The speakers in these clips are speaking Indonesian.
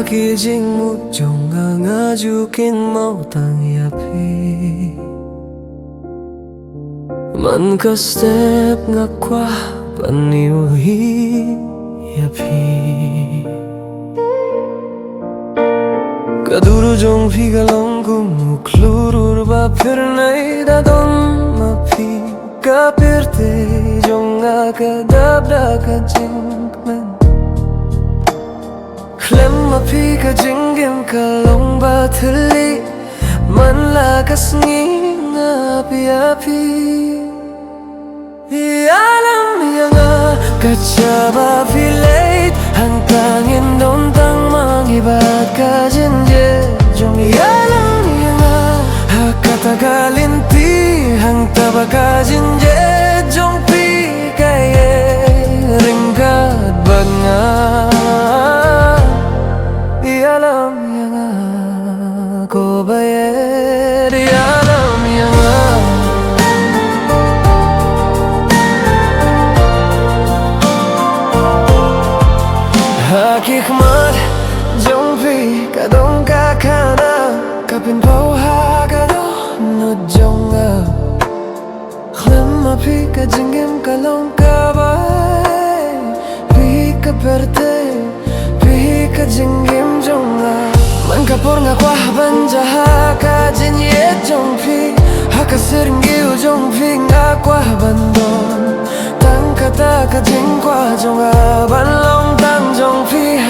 gising mo Diyong angajukin mo tang yapi Man ka step nga kwa paniuhi yapi Kaduro jong pigalong kumuklurur ba pirnay dadon mapi Kapirte jong akadabda kajingkmen Klem mapi kajinggim kalong batali Man lakas nging api-api Ialam niya nga kacaba pilate Hangtangin doon tang mangibat kajinje Jong ialam niya nga hakatagalinti Hang taba kajinje Jong pi kaye ringkat banga Ialam niya nga ko bayed Ialam niya nga Hakikmat jong pi kadong kakana Kapin pau hagado no jong a Klem mapi kajinggim kalong kabay Pi kaperte pi kajinggim jong a Man kapor nga kwa banjaha kajinyet jong pi Hakasiringgiw jong pi nga kwa bandon Tang kata kajing kwa jong a banlong tang jong pi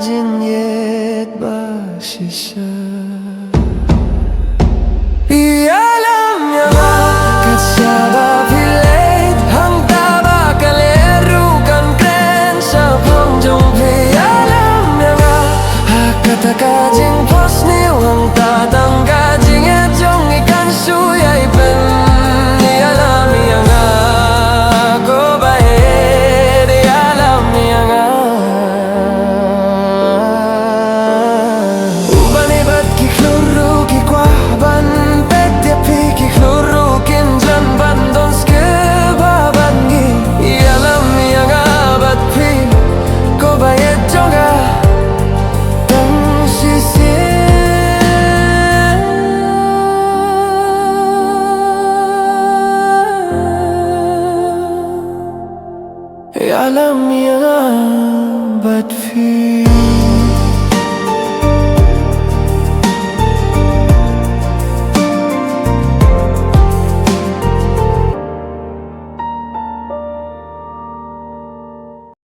hakajinyet ba shisha Ialam niya nga kasyaba pilate Hang taba kalerukan kren sa pang jong pi Ialam niya nga hakata kajing pos niyo Hang tatang kajing et jong ikan suyay pen Ialam niya nga ko bayed Ialam niya nga Uban ibat kikluru kikwaban Petya pi kikluru kinjan bandon skibabangi Ialam niya nga bat pi ko bayed jonga Tang sisir Ialam niya nga bat pi